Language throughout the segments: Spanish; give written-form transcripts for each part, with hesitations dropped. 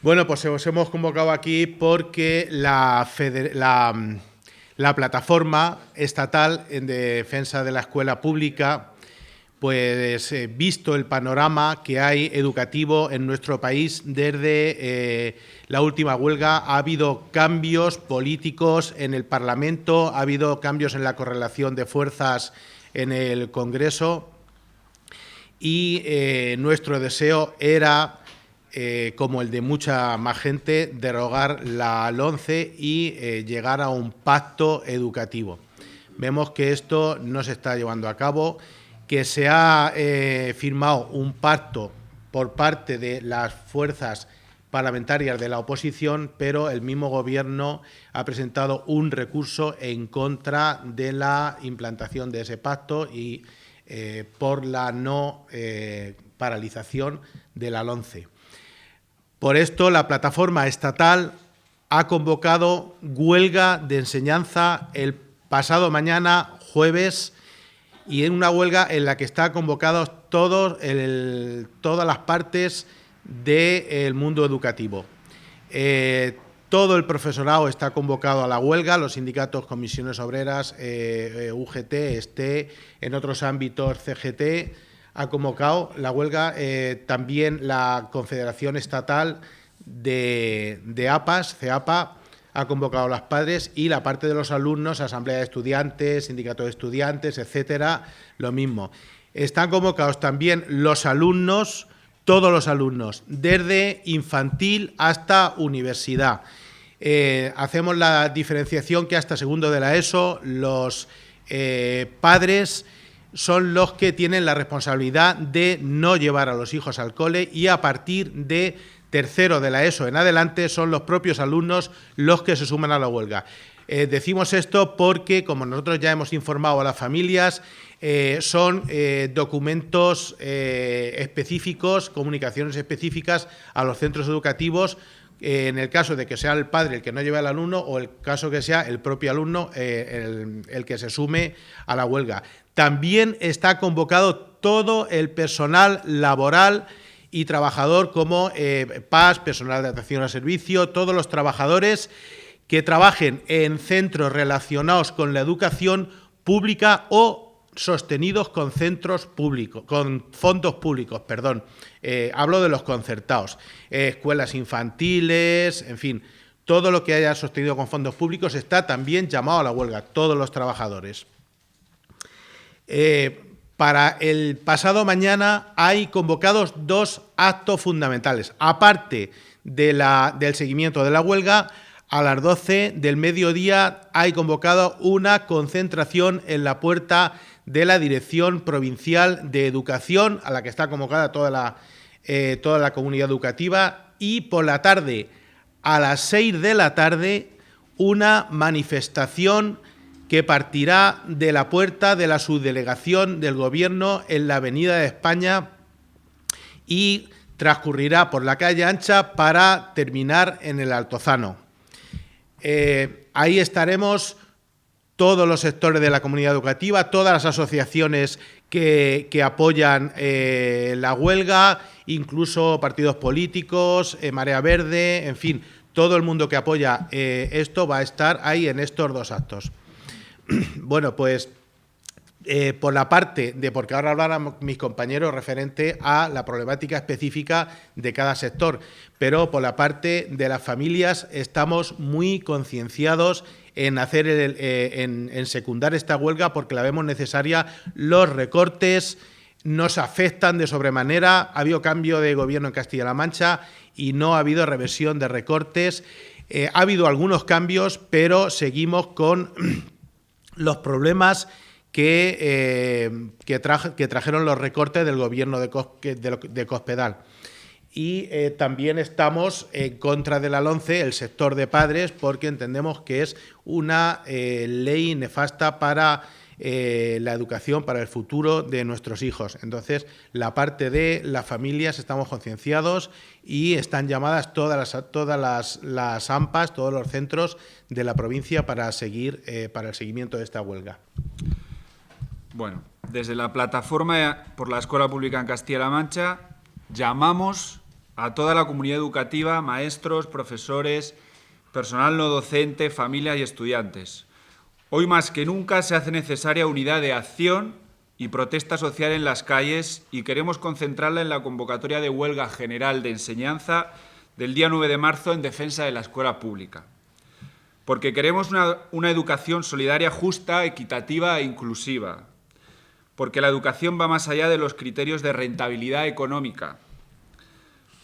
Bueno, pues os hemos convocado aquí porque la plataforma estatal en defensa de la escuela pública, pues visto el panorama que hay educativo en nuestro país desde la última huelga, ha habido cambios políticos en el Parlamento, ha habido cambios en la correlación de fuerzas en el Congreso y nuestro deseo era, como el de mucha más gente, derogar la LOMCE y llegar a un pacto educativo. Vemos que esto no se está llevando a cabo, que se ha firmado un pacto por parte de las fuerzas parlamentarias de la oposición, pero el mismo Gobierno ha presentado un recurso en contra de la implantación de ese pacto y por la no paralización de la LOMCE. Por esto, la plataforma estatal ha convocado huelga de enseñanza el pasado mañana, jueves, y en una huelga en la que están convocados todas las partes del mundo educativo. Todo el profesorado está convocado a la huelga, los sindicatos, comisiones obreras, UGT, STE, en otros ámbitos CGT, ha convocado la huelga, también la Confederación Estatal de APAS, CEAPA, ha convocado a los padres y la parte de los alumnos, Asamblea de Estudiantes, Sindicato de Estudiantes, etcétera, lo mismo. Están convocados también los alumnos, todos los alumnos, desde infantil hasta universidad. Hacemos la diferenciación que hasta segundo de la ESO los padres son los que tienen la responsabilidad de no llevar a los hijos al cole y a partir de tercero de la ESO en adelante son los propios alumnos los que se suman a la huelga. Decimos esto porque, como nosotros ya hemos informado a las familias, son documentos específicos, comunicaciones específicas a los centros educativos, en el caso de que sea el padre el que no lleve al alumno o el caso que sea el propio alumno el que se sume a la huelga. También está convocado todo el personal laboral y trabajador como PAS, personal de atención al servicio, todos los trabajadores que trabajen en centros relacionados con la educación pública o sostenidos con centros públicos, con fondos públicos, perdón. Hablo de los concertados, escuelas infantiles, en fin, todo lo que haya sostenido con fondos públicos está también llamado a la huelga, todos los trabajadores. Para el pasado mañana hay convocados dos actos fundamentales. Aparte del seguimiento de la huelga, a las 12 del mediodía hay convocado una concentración en la puerta de la Dirección Provincial de Educación, a la que está convocada toda la comunidad educativa, y por la tarde, a las 6 de la tarde, una manifestación que partirá de la puerta de la subdelegación del Gobierno en la Avenida de España y transcurrirá por la calle Ancha para terminar en el Altozano. Ahí estaremos todos los sectores de la comunidad educativa, todas las asociaciones que apoyan la huelga, incluso partidos políticos, Marea Verde, en fin, todo el mundo que apoya esto va a estar ahí en estos dos actos. Bueno, pues por la parte de, porque ahora hablarán mis compañeros referente a la problemática específica de cada sector, pero por la parte de las familias estamos muy concienciados en en secundar esta huelga porque la vemos necesaria. Los recortes nos afectan de sobremanera, ha habido cambio de gobierno en Castilla-La Mancha y no ha habido reversión de recortes. Ha habido algunos cambios, pero seguimos con los problemas que trajeron los recortes del gobierno de Cospedal. Y también estamos en contra de la LOMCE, el sector de padres, porque entendemos que es una ley nefasta para la educación, para el futuro de nuestros hijos. Entonces, la parte de las familias estamos concienciados y están llamadas todas las AMPAs, todos los centros de la provincia para seguir para el seguimiento de esta huelga. Bueno, desde la Plataforma por la Escuela Pública en Castilla-La Mancha llamamos a toda la comunidad educativa, maestros, profesores, personal no docente, familias y estudiantes. Hoy más que nunca se hace necesaria unidad de acción y protesta social en las calles y queremos concentrarla en la convocatoria de huelga general de enseñanza del día 9 de marzo en defensa de la escuela pública. Porque queremos una educación solidaria, justa, equitativa e inclusiva. Porque la educación va más allá de los criterios de rentabilidad económica.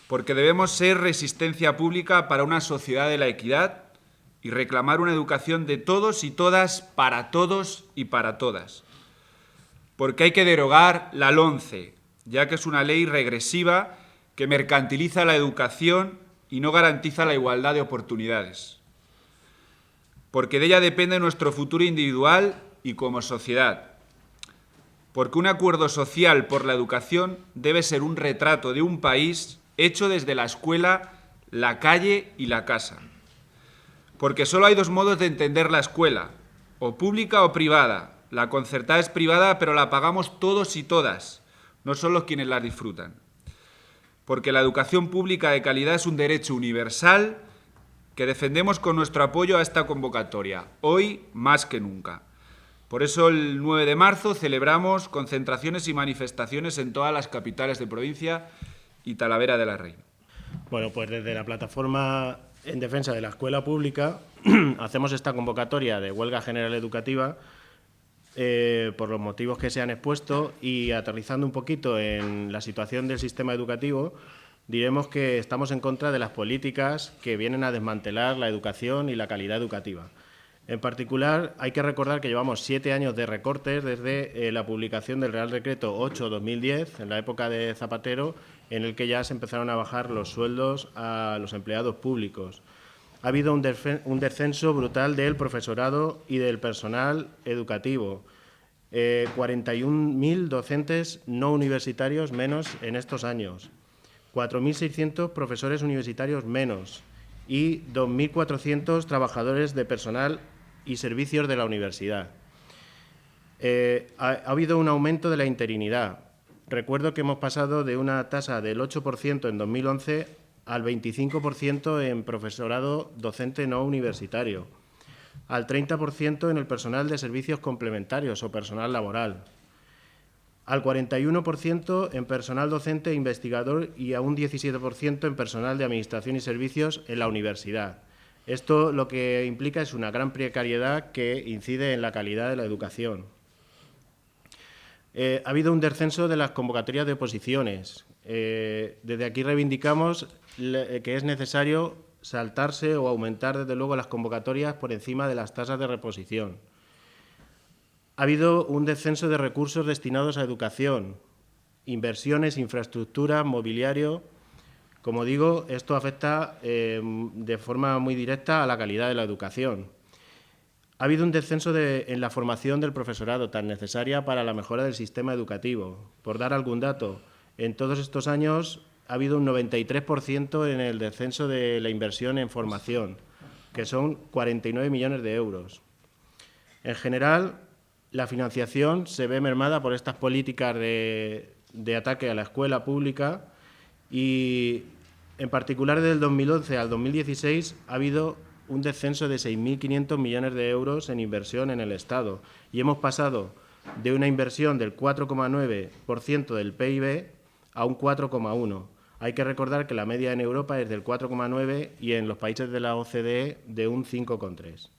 Porque debemos ser resistencia pública para una sociedad de la equidad y reclamar una educación de todos y todas, para todos y para todas. Porque hay que derogar la LOMCE, ya que es una ley regresiva que mercantiliza la educación y no garantiza la igualdad de oportunidades. Porque de ella depende nuestro futuro individual y como sociedad. Porque un acuerdo social por la educación debe ser un retrato de un país hecho desde la escuela, la calle y la casa. Porque solo hay dos modos de entender la escuela, o pública o privada. La concertada es privada, pero la pagamos todos y todas, no solo quienes la disfrutan. Porque la educación pública de calidad es un derecho universal que defendemos con nuestro apoyo a esta convocatoria, hoy más que nunca. Por eso el 9 de marzo celebramos concentraciones y manifestaciones en todas las capitales de provincia y Talavera de la Reina. Bueno, pues desde la plataforma en defensa de la escuela pública hacemos esta convocatoria de huelga general educativa por los motivos que se han expuesto y aterrizando un poquito en la situación del sistema educativo, diremos que estamos en contra de las políticas que vienen a desmantelar la educación y la calidad educativa. En particular, hay que recordar que llevamos 7 años de recortes desde la publicación del Real Decreto 8/2010, en la época de Zapatero, en el que ya se empezaron a bajar los sueldos a los empleados públicos. Ha habido un descenso brutal del profesorado y del personal educativo. 41.000 docentes no universitarios menos en estos años. 4.600 profesores universitarios menos y 2.400 trabajadores de personal y servicios de la universidad. Ha habido un aumento de la interinidad. Recuerdo que hemos pasado de una tasa del 8% en 2011 al 25% en profesorado docente no universitario, al 30% en el personal de servicios complementarios o personal laboral, al 41% en personal docente e investigador y a un 17% en personal de administración y servicios en la universidad. Esto lo que implica es una gran precariedad que incide en la calidad de la educación. Ha habido un descenso de las convocatorias de oposiciones. Desde aquí reivindicamos que es necesario saltarse o aumentar, desde luego, las convocatorias por encima de las tasas de reposición. Ha habido un descenso de recursos destinados a educación, inversiones, infraestructura, mobiliario. Como digo, esto afecta de forma muy directa a la calidad de la educación. Ha habido un descenso en la formación del profesorado, tan necesaria para la mejora del sistema educativo. Por dar algún dato, en todos estos años ha habido un 93% en el descenso de la inversión en formación, que son 49 millones de euros. En general, la financiación se ve mermada por estas políticas de ataque a la escuela pública y, en particular, desde el 2011 al 2016 ha habido un descenso de 6.500 millones de euros en inversión en el Estado y hemos pasado de una inversión del 4,9% del PIB a un 4,1%. Hay que recordar que la media en Europa es del 4,9% y en los países de la OCDE de un 5,3%.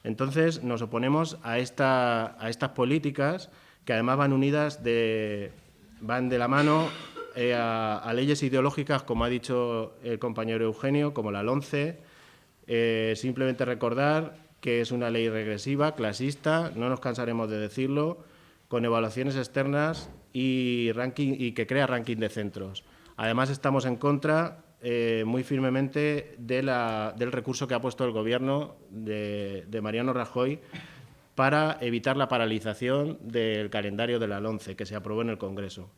Entonces, nos oponemos a estas políticas que además van de la mano a leyes ideológicas, como ha dicho el compañero Eugenio, como la LOMCE. Simplemente recordar que es una ley regresiva, clasista, no nos cansaremos de decirlo, con evaluaciones externas y que crea ranking de centros. Además, estamos en contra muy firmemente del recurso que ha puesto el Gobierno de Mariano Rajoy para evitar la paralización del calendario de la LOMCE que se aprobó en el Congreso.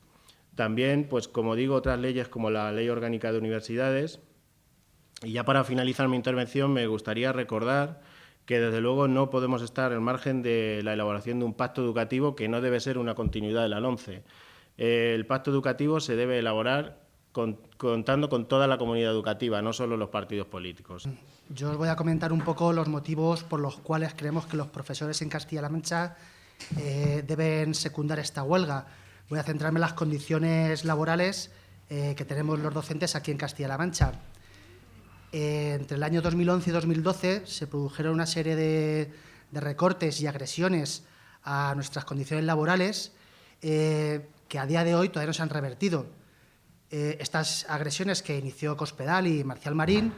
También, pues como digo, otras leyes como la Ley Orgánica de Universidades. Y ya para finalizar mi intervención me gustaría recordar que desde luego no podemos estar al margen de la elaboración de un pacto educativo que no debe ser una continuidad de la LOMCE. El pacto educativo se debe elaborar contando con toda la comunidad educativa, no solo los partidos políticos. Yo os voy a comentar un poco los motivos por los cuales creemos que los profesores en Castilla-La Mancha deben secundar esta huelga. Voy a centrarme en las condiciones laborales que tenemos los docentes aquí en Castilla-La Mancha. Entre el año 2011 y 2012 se produjeron una serie de recortes y agresiones a nuestras condiciones laborales que a día de hoy todavía no se han revertido. Estas agresiones que inició Cospedal y Marcial Marín,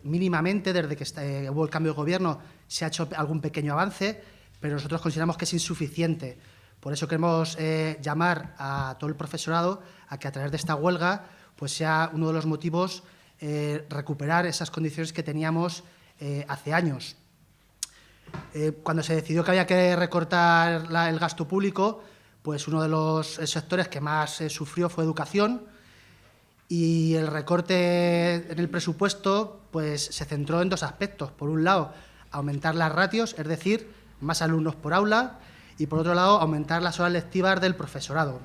mínimamente desde que hubo el cambio de gobierno se ha hecho algún pequeño avance, pero nosotros consideramos que es insuficiente. Por eso queremos llamar a todo el profesorado a que a través de esta huelga pues sea uno de los motivos recuperar esas condiciones que teníamos hace años. Cuando se decidió que había que recortar el gasto público, pues uno de los sectores que más sufrió fue educación, y el recorte en el presupuesto pues se centró en dos aspectos. Por un lado, aumentar las ratios, es decir, más alumnos por aula, y por otro lado, aumentar las horas lectivas del profesorado.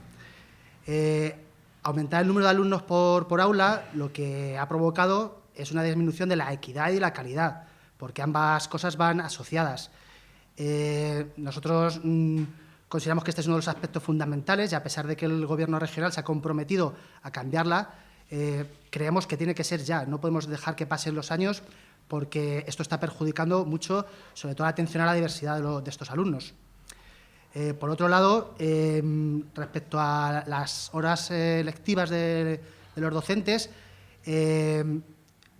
Aumentar el número de alumnos por aula lo que ha provocado es una disminución de la equidad y la calidad, porque ambas cosas van asociadas. Nosotros consideramos que este es uno de los aspectos fundamentales, y a pesar de que el Gobierno regional se ha comprometido a cambiarla, creemos que tiene que ser ya. No podemos dejar que pasen los años, porque esto está perjudicando mucho, sobre todo la atención a la diversidad de estos alumnos. Por otro lado, respecto a las horas lectivas de los docentes,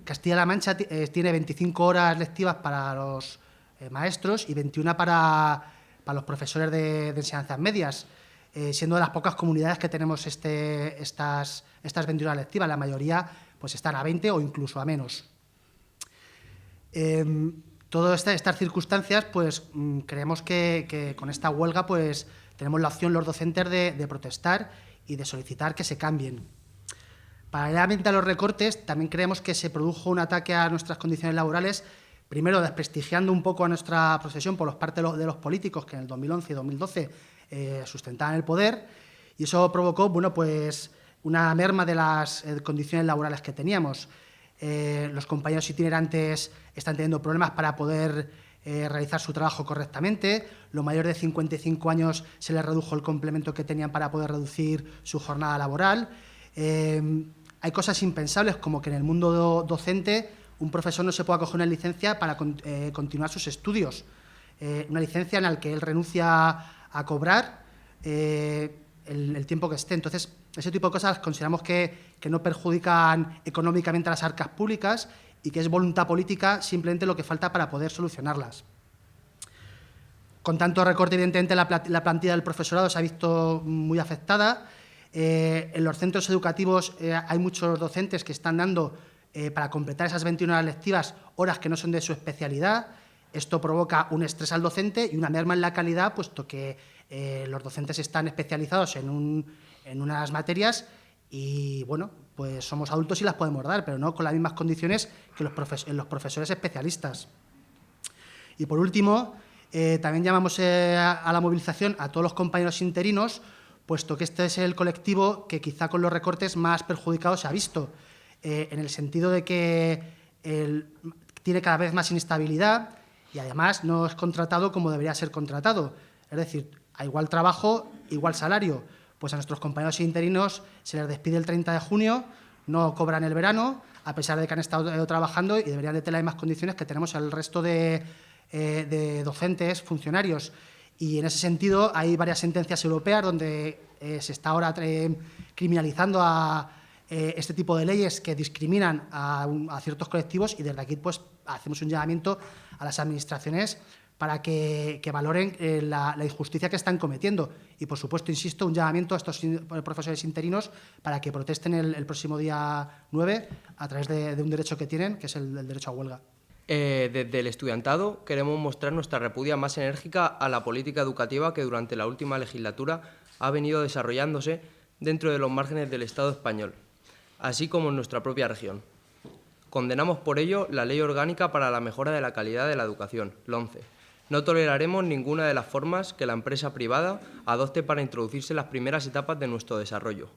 Castilla-La Mancha tiene 25 horas lectivas para los maestros y 21 para los profesores de enseñanzas medias, siendo de las pocas comunidades que tenemos estas 21 horas lectivas. La mayoría pues están a 20 o incluso a menos. Todas estas circunstancias, pues creemos que con esta huelga pues tenemos la opción los docentes de protestar y de solicitar que se cambien. Paralelamente a los recortes, también creemos que se produjo un ataque a nuestras condiciones laborales, primero desprestigiando un poco a nuestra profesión por parte de los políticos que en el 2011 y 2012 sustentaban el poder, y eso provocó pues una merma de las condiciones laborales que teníamos. Los compañeros itinerantes están teniendo problemas para poder realizar su trabajo correctamente. Los mayores de 55 años se les redujo el complemento que tenían para poder reducir su jornada laboral. Hay cosas impensables, como que en el mundo docente un profesor no se pueda coger una licencia para continuar sus estudios. Una licencia en la que él renuncia a cobrar el tiempo que esté. Entonces, ese tipo de cosas consideramos que no perjudican económicamente a las arcas públicas y que es voluntad política simplemente lo que falta para poder solucionarlas. Con tanto recorte, evidentemente, la plantilla del profesorado se ha visto muy afectada. En los centros educativos hay muchos docentes que están dando, para completar esas 21 horas lectivas, horas que no son de su especialidad. Esto provoca un estrés al docente y una merma en la calidad, puesto que los docentes están especializados en unas materias y, bueno, pues somos adultos y las podemos dar, pero no con las mismas condiciones que los profesores especialistas. Y, por último, también llamamos a la movilización a todos los compañeros interinos, puesto que este es el colectivo que quizá con los recortes más perjudicado se ha visto, en el sentido de que tiene cada vez más inestabilidad y además no es contratado como debería ser contratado. Es decir, a igual trabajo, igual salario. Pues a nuestros compañeros interinos se les despide el 30 de junio, no cobran el verano, a pesar de que han estado trabajando y deberían de tener las mismas condiciones que tenemos el resto de docentes, funcionarios. Y en ese sentido hay varias sentencias europeas donde se está ahora criminalizando a este tipo de leyes que discriminan a ciertos colectivos, y desde aquí pues hacemos un llamamiento a las administraciones para que valoren la injusticia que están cometiendo. Y, por supuesto, insisto, un llamamiento a estos profesores interinos para que protesten el próximo día 9 a través de un derecho que tienen, que es el derecho a huelga. Desde el estudiantado queremos mostrar nuestra repudia más enérgica a la política educativa que durante la última legislatura ha venido desarrollándose dentro de los márgenes del Estado español, así como en nuestra propia región. Condenamos por ello la Ley Orgánica para la Mejora de la Calidad de la Educación, LOMCE. No toleraremos ninguna de las formas que la empresa privada adopte para introducirse en las primeras etapas de nuestro desarrollo.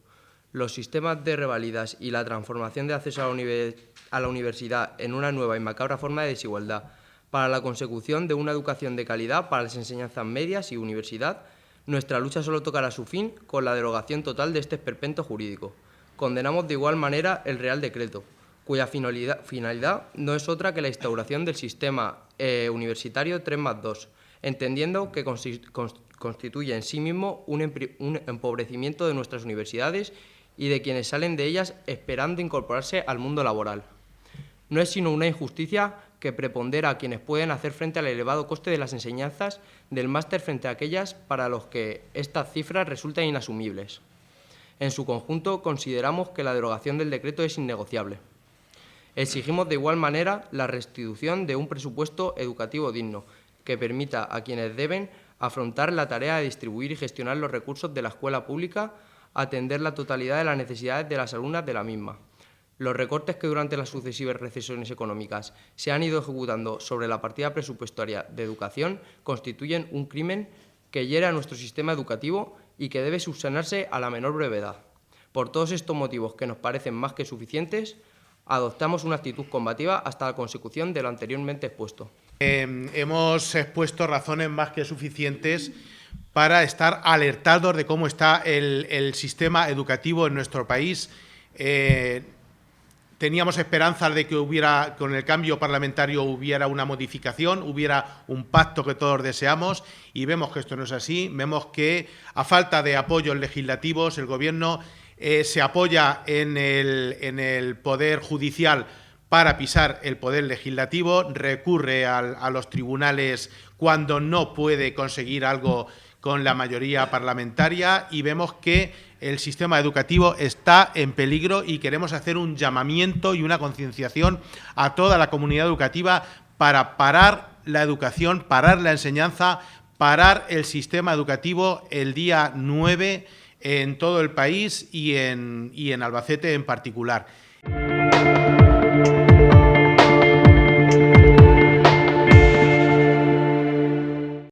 Los sistemas de reválidas y la transformación de acceso a la universidad en una nueva y macabra forma de desigualdad, para la consecución de una educación de calidad para las enseñanzas medias y universidad, nuestra lucha solo tocará su fin con la derogación total de este esperpento jurídico. Condenamos de igual manera el Real Decreto, cuya finalidad no es otra que la instauración del sistema universitario 3+2, entendiendo que constituye en sí mismo un empobrecimiento de nuestras universidades y de quienes salen de ellas esperando incorporarse al mundo laboral. No es sino una injusticia que prepondera a quienes pueden hacer frente al elevado coste de las enseñanzas del máster frente a aquellas para los que estas cifras resultan inasumibles. En su conjunto, consideramos que la derogación del decreto es innegociable. Exigimos de igual manera la restitución de un presupuesto educativo digno, que permita a quienes deben afrontar la tarea de distribuir y gestionar los recursos de la escuela pública, atender la totalidad de las necesidades de las alumnas de la misma. Los recortes que durante las sucesivas recesiones económicas se han ido ejecutando sobre la partida presupuestaria de educación constituyen un crimen que hiere a nuestro sistema educativo y que debe subsanarse a la menor brevedad. Por todos estos motivos, que nos parecen más que suficientes, adoptamos una actitud combativa hasta la consecución de lo anteriormente expuesto. Hemos expuesto razones más que suficientes para estar alertados de cómo está el sistema educativo en nuestro país. Teníamos esperanzas de que con el cambio parlamentario hubiera una modificación, hubiera un pacto que todos deseamos, y vemos que esto no es así. Vemos que, a falta de apoyos legislativos, el Gobierno se apoya en el Poder Judicial para pisar el Poder Legislativo, recurre a los tribunales cuando no puede conseguir algo con la mayoría parlamentaria, y vemos que el sistema educativo está en peligro, y queremos hacer un llamamiento y una concienciación a toda la comunidad educativa para parar la educación, parar la enseñanza, parar el sistema educativo el día 9 en todo el país y en Albacete en particular.